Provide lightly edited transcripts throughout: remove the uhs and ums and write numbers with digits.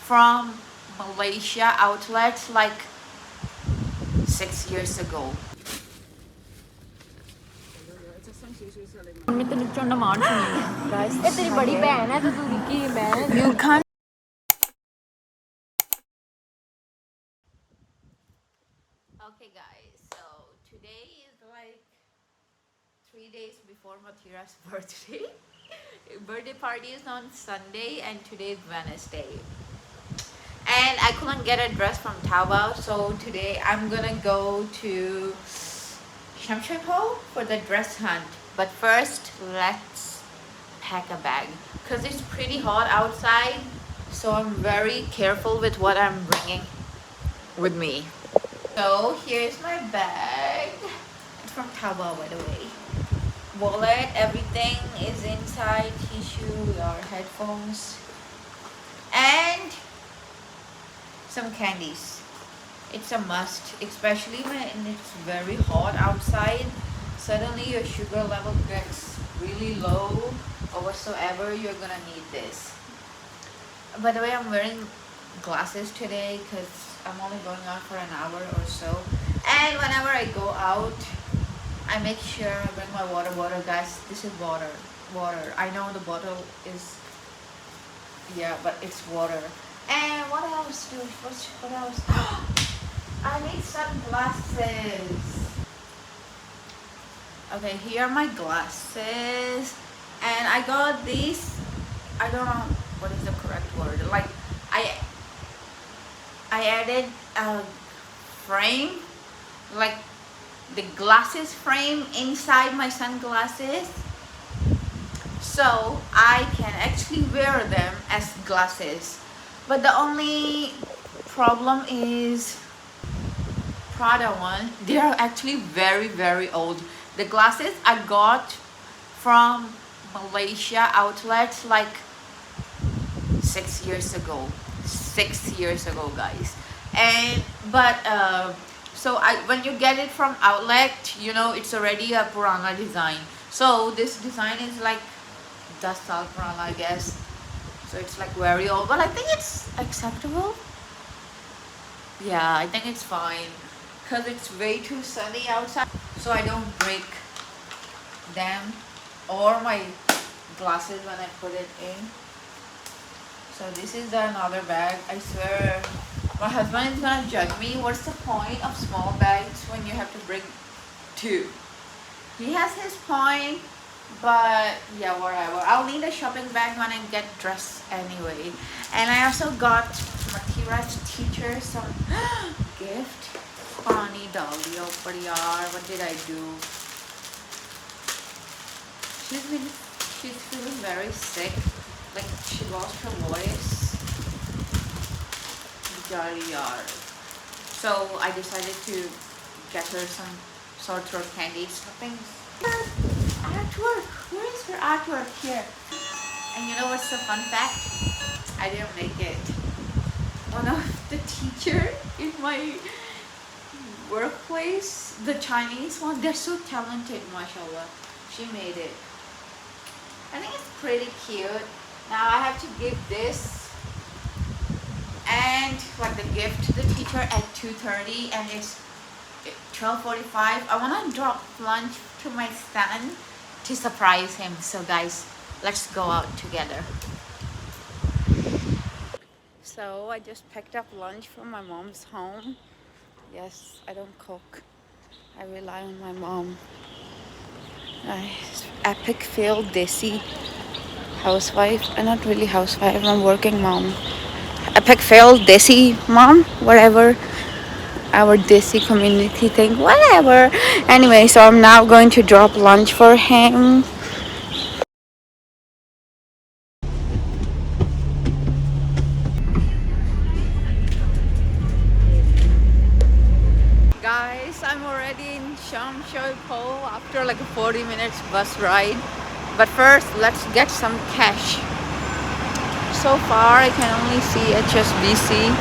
from Malaysia outlets like 6 years ago. Guys, you can't. Okay guys, so today is like 3 days before Mathira's birthday. Birthday party is on Sunday and today is Wednesday. And I couldn't get a dress from Taobao, so today I'm gonna go to Shamshakho for the dress hunt. But first, let's pack a bag because it's pretty hot outside, so I'm very careful with what I'm bringing with me. So here's my bag. It's from Taobao, by the way. Wallet, everything is inside. Tissue, your headphones, and some candies. It's a must, especially when it's very hot outside. Suddenly your sugar level gets really low or whatsoever, you're gonna need this. By the way, I'm wearing glasses today because I'm only going out for an hour or so, and whenever I go out I make sure I bring my water bottle. Guys, this is water. I know the bottle is, yeah, but it's water. And what else, dude? What else? I need sunglasses. Okay, here are my glasses. And I got these, I don't know what is the correct word. Like, I added a frame, like the glasses frame inside my sunglasses, so I can actually wear them as glasses. But the only problem is Prada one. They are actually very old. The glasses I got from Malaysia outlets like 6 years ago. 6 years ago, guys. And so when you get it from outlet, you know it's already a Purana design. So this design is like Dasal Purana, I guess. So it's like very old, but I think it's acceptable. Yeah, I think it's fine because it's way too sunny outside, so I don't break them or my glasses when I put it in. So this is another bag. I swear my husband is gonna judge me. What's the point of small bags when you have to bring two? He has his point, but yeah, whatever. I'll need a shopping bag when I get dressed anyway. And I also got Mathira's teacher some gift. Pani dali upar yaar, what did I do? She's feeling very sick. Like she lost her voice. So I decided to get her some sore throat candy stuffings. Artwork! Where is her artwork? Here. And you know what's the fun fact? I didn't make it. One of the teacher in my workplace, the Chinese one, they're so talented, mashallah. She made it. I think it's pretty cute. Now I have to give this and like the gift to the teacher at 2:30, and it's 12:45. I want to drop lunch to my son to surprise him. So guys, let's go out together. So I just picked up lunch from my mom's home. Yes, I don't cook. I rely on my mom. Nice. Epic fail desi housewife. Not really housewife, I'm working mom. Epic fail desi mom, whatever. Our desi community thing, whatever. Anyway, so I'm now going to drop lunch for him. Guys, I'm already in Shamshakho after like a 40 minutes bus ride. But first, let's get some cash. So far, I can only see HSBC.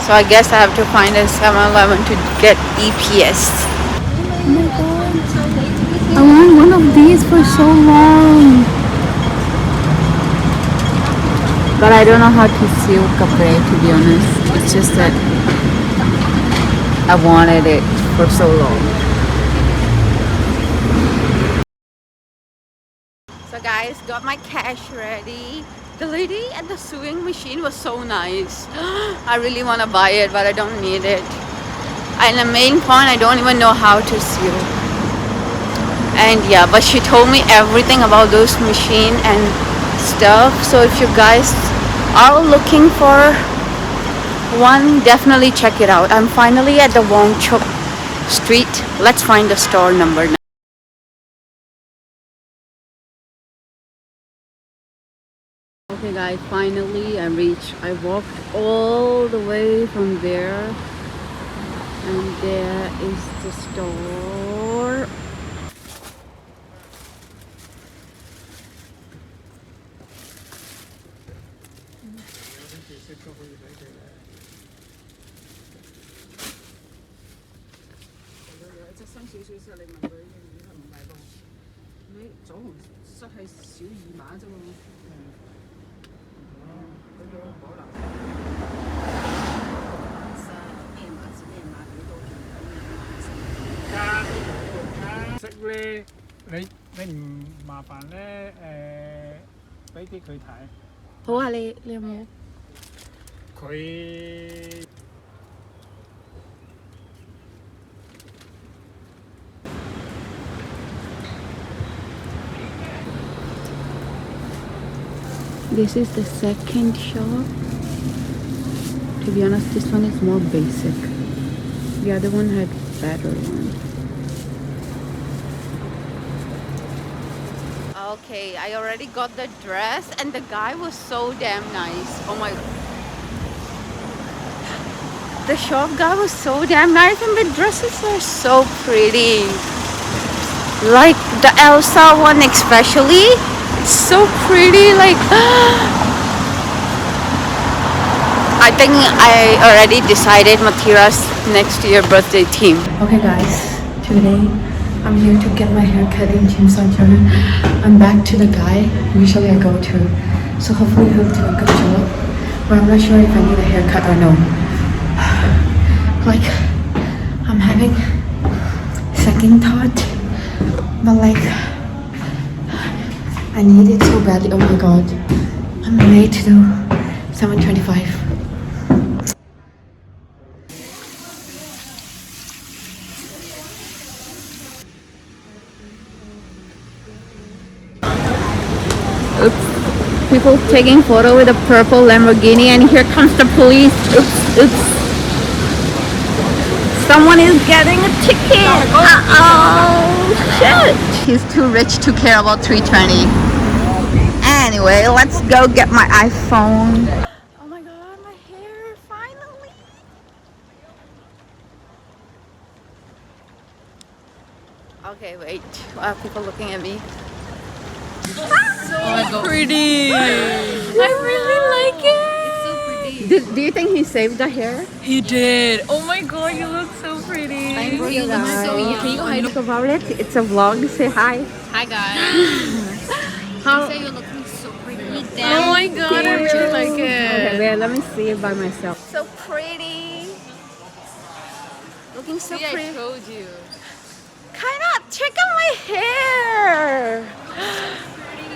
So I guess I have to find a 7-Eleven to get EPS. Oh my god. I want one of these for so long. But I don't know how to sew kapre, to be honest. It's just that I wanted it for so long. So guys, got my cash ready. The lady at the sewing machine was so nice. I really want to buy it, but I don't need it. And the main point, I don't even know how to sew. And yeah, but she told me everything about those machine and stuff. So if you guys are looking for one, definitely check it out. I'm finally at the Wongchok Street. Let's find the store number now. Okay guys, finally I walked all the way from there, and there is the store. This is the second shop. To be honest, this one is more basic. The other one had better one. Okay, I already got the dress and the guy was so damn nice. Oh my god. The shop guy was so damn nice and the dresses were so pretty. Like the Elsa one especially. It's so pretty, like I think I already decided Mathira's next year birthday theme. Okay guys, today I'm here to get my hair cut in Jim Sanchana. I'm back to the guy usually I go to. So hopefully he'll do a good job. But I'm not sure if I need a haircut or no. Like, I'm having second thought. But like, I need it so badly. Oh my god. I'm late to do 7:25. Oops. People taking photo with a purple Lamborghini, and here comes the police. Oops, oops. Someone is getting a ticket. Uh-oh. Shit. He's too rich to care about 320. Anyway, let's go get my iPhone. Oh my god, my hair, finally. Okay, wait. People looking at me. So pretty. I really like it. It's so pretty. Do you think he saved the hair? He did. Oh my god, you look so pretty. Thank you, guys. so young. Look about it. It's a vlog. Say hi. Hi guys. How? Say you're looking so pretty. Oh my god, I really like Okay, it. wait, let me see it by myself. So pretty. Looking so See, I pretty. told you. Kinda, check out my hair.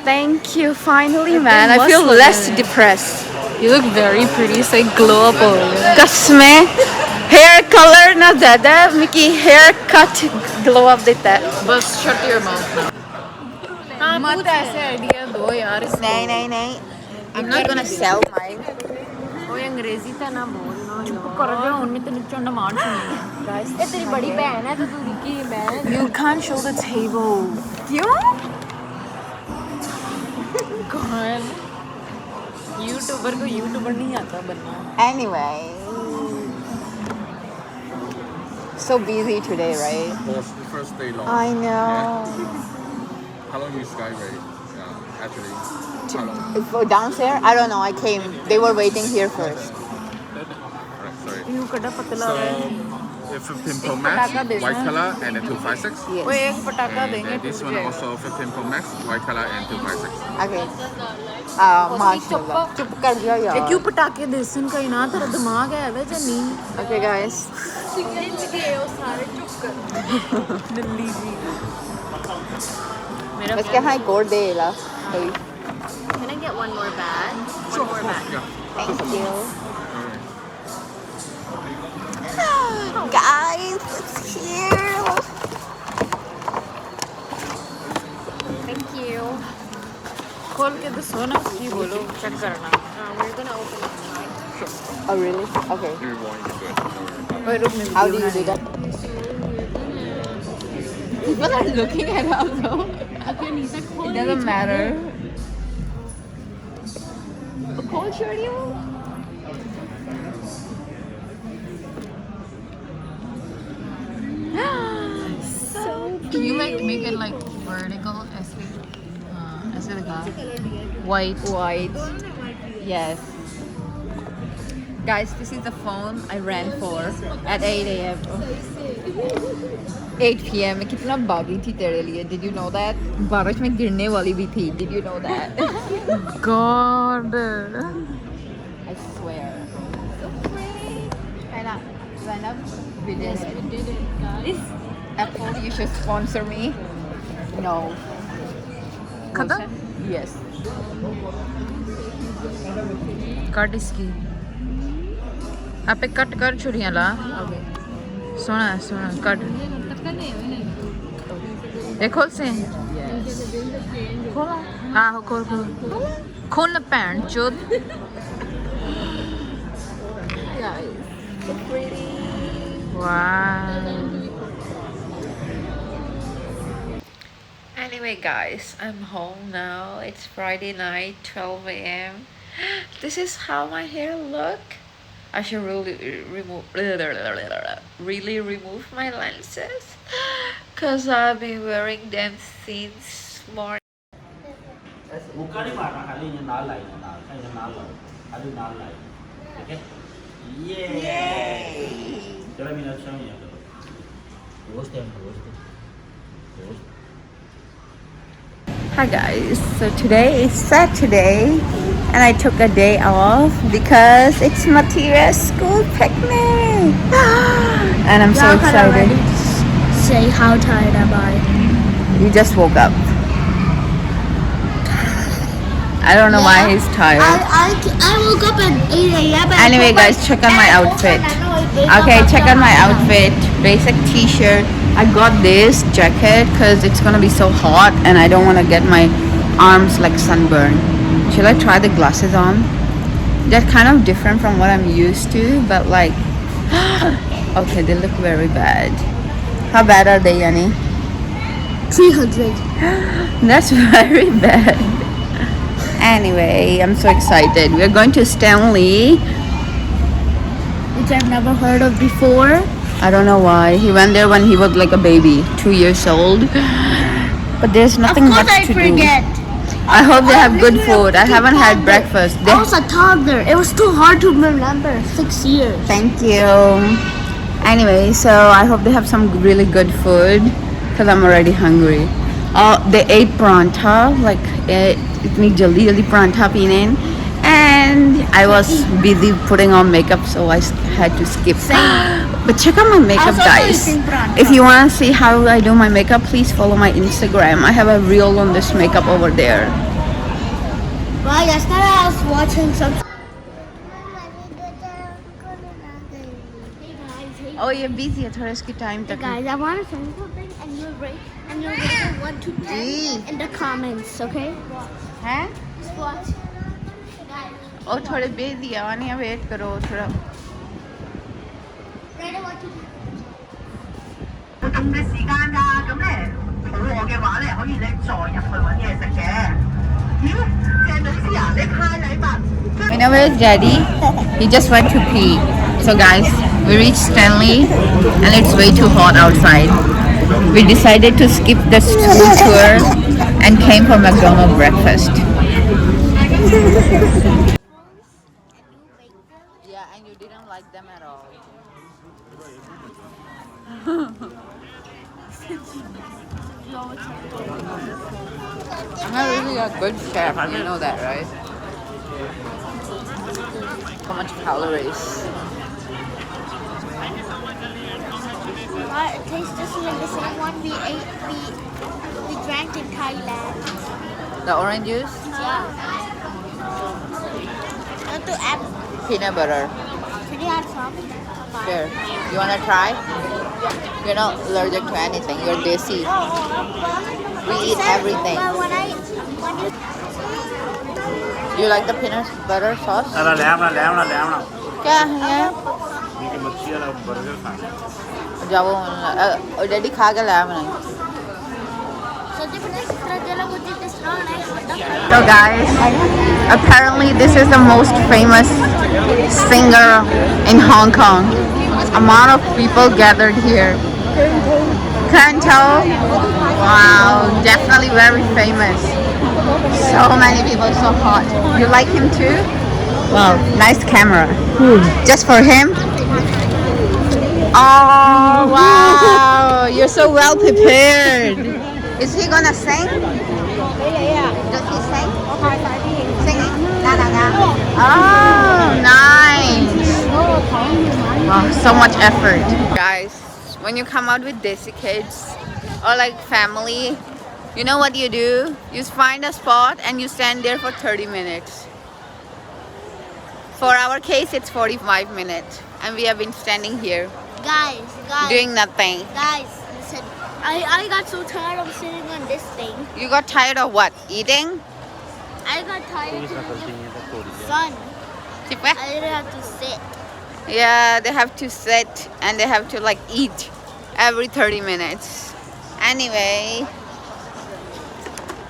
Thank you, finally, man. I feel less depressed. You look very pretty. Say glow up over. Kasme hair color na zyada Mickey haircut glow up deta hai. But shut your mouth now. हाँ पूरा ऐसे idea दो यार इसको. नहीं I'm not gonna sell mine. ओए अंग्रेजी तो ना बोल ना. चुप कर जा उनमें तो नीचे मार सुनी है. Guys, ये तेरी बड़ी बहन है तो तू निकी बहन. you can't show the table. क्यों? कौन? यूट्यूबर को यूट्यूबर नहीं आता बनना. Anyway, so busy today, right? First day long. I know. How long you sky rate? Yeah, actually. How long? For downstairs, I don't know. I came. They were waiting here first. Sorry. You कड़ा पतला है. 15 Pro Max, white color, and a 256. Yes. वो एक पटाखा And देंगे this one also 15 Pro Max, white color, and 256. Okay. माशाल्लाह. चुप कर जा ये यार. क्यों पटाखे देसन का ना तेरा दिमाग है वे जनी Okay guys. दिल्ली जी मेरा Let's get high gold day lah. Hey. Can I get one more bag? One more bag. Yeah. Thank you. Alright. Guys, it's here. Thank you. खोल के दसो ना की बोलो चेक करना. We're gonna open it. Oh really? Okay. You're going to do it. ओए रुक मैं How do you do that? People are looking at us though. It doesn't matter. Call Shorty. Can you like make it like vertical ऐसे लगा white White. Yes. Guys, this is the phone I ran for at 8 a.m. 8 p.m. मैं कितना भागी थी तेरे लिए. Did you know that? बारिश में गिरने वाली भी थी. Did you know that? God I swear. So pretty. Kaila, Zainab, we did it. we did it guys Apple, you should sponsor me. No. खत्म Yes. कट इसकी आपे कट कर छुरियां ला Okay. सोना सोना कट ये खोल से खोला आहो खोल खोल खोल ना पैंट चोद Guys, so pretty. wow Anyway, guys, I'm home now. It's Friday night, 12 a.m. This is how my hair look. I should really remove my lenses because I've been wearing them since morning. मुक्का नहीं मारना खाली ये नाल लाई नाल ये नाल लाई खाली नाल लाई ठीक है ये चलो मेरा अच्छा नहीं है दोस्त है दोस्त Hi guys, so today is Saturday and I took a day off because it's Matira's school picnic and I'm so excited. Say how tired am I? You just woke up. I don't know why he's tired. I woke up at 8 a.m. and Anyway put my- guys, check out my and I put outfit. my nano- Okay, check out my outfit. Basic t-shirt. I got this jacket because it's gonna be so hot and I don't want to get my arms like sunburned. Should I try the glasses on? They're kind of different from what I'm used to, but like okay, they look very bad. How bad are they, Yani? 300. That's very bad. Anyway, I'm so excited. We're going to Stanley. Which I've never heard of before. I don't know why. He went there when he was like a baby, 2 years old. But there's nothing Of course much I to forget. do. I hope they have good food. I haven't had breakfast. I was a toddler. It was too hard to remember. 6 years. Thank you. Anyway, so I hope they have some really good food because I'm already hungry. They ate pranta, like itni jaldi jaldi pranta peene. And I was busy putting on makeup, so I had to skip. But check out my makeup, also guys. eating pranta. If you want to see how I do my makeup, please follow my Instagram. I have a reel on this makeup over there. Well, yesterday I was watching some. Oh, you're busy. थोड़ा इसकी time तक. Guys, I want to say something, and you'll rate, and you'll rate 1 to 10 in the comments, okay? हैं? Just watch. Oh, थोड़े busy है. Vaniya wait करो थोड़ा. Rate it 1 to 10. 凍嘅時間㗎，咁咧肚餓嘅話咧，可以咧再入去揾嘢食嘅。咦，鄭女士啊，你派禮物。 You know where's Daddy? He just went to pee. So guys, we reached Stanley and it's way too hot outside. We decided to skip the school tour and came for McDonald's breakfast. Yeah, Yeah, and you didn't like them at all. I'm not really a good chef, you know that, right? So much calories. It tastes just like the same one we drank in Thailand. The orange juice, Yeah. Want to add? peanut butter. Can you add some? Sure. You wanna try? You're not allergic to anything. You're desi. We eat everything. But when you You like the peanut butter sauce? अरे ले क्या है? ये मच्छी वाला burger खाना जाओ daddy खा के लाया मैंने. So guys, apparently this is the most famous singer in Hong Kong. Amount of people gathered here. Can't tell? Wow, definitely very famous. So many people, so hot. You like him too? Wow, nice camera. Just for him? Oh wow, you're so well prepared. Is he gonna sing? Does he sing? Singing? Oh, nice. Wow, so much effort. Guys, when you come out with desi kids or like family, you know what you do? You find a spot and you stand there for 30 minutes. For our case, it's 45 minutes. And we have been standing here guys, doing nothing. guys, listen. I got so tired of sitting on this thing. You got tired of what? Eating? I got tired of the sun. Chipa? I didn't have to sit. Yeah, they have to sit and they have to like eat every 30 minutes. Anyway,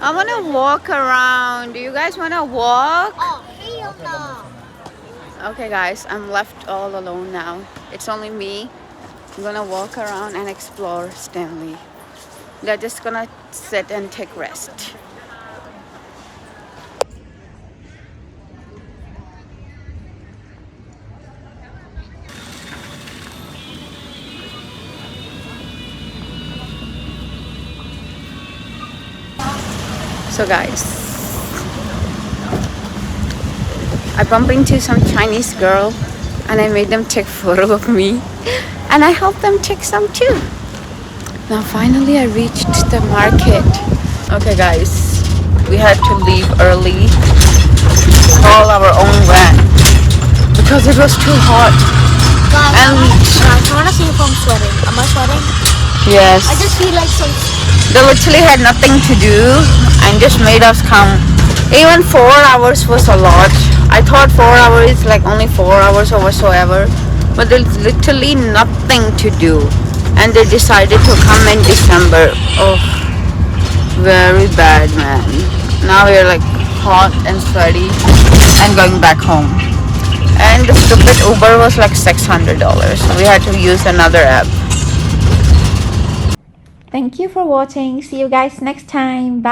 I want to walk around. Do you guys want to walk? Oh, hell no. Okay guys, I'm left all alone now. It's only me. I'm gonna walk around and explore Stanley. They're just gonna sit and take rest. So guys, I bumped into some Chinese girl and I made them take photo of me and I helped them take some too. Now finally I reached the market. Okay guys, we had to leave early, call our own van because it was too hot. And Guys, I want to see if I'm sweating. Am I sweating? yes, I just feel like some. they literally had nothing to do and just made us come. Even 4 hours was a lot. I thought 4 hours is like only 4 hours or whatsoever, but there's literally nothing to do. And they decided to come in December. Oh, very bad, man. Now we're like hot and sweaty and going back home. And the stupid Uber was like $600, so we had to use another app. Thank you for watching. See you guys next time. Bye.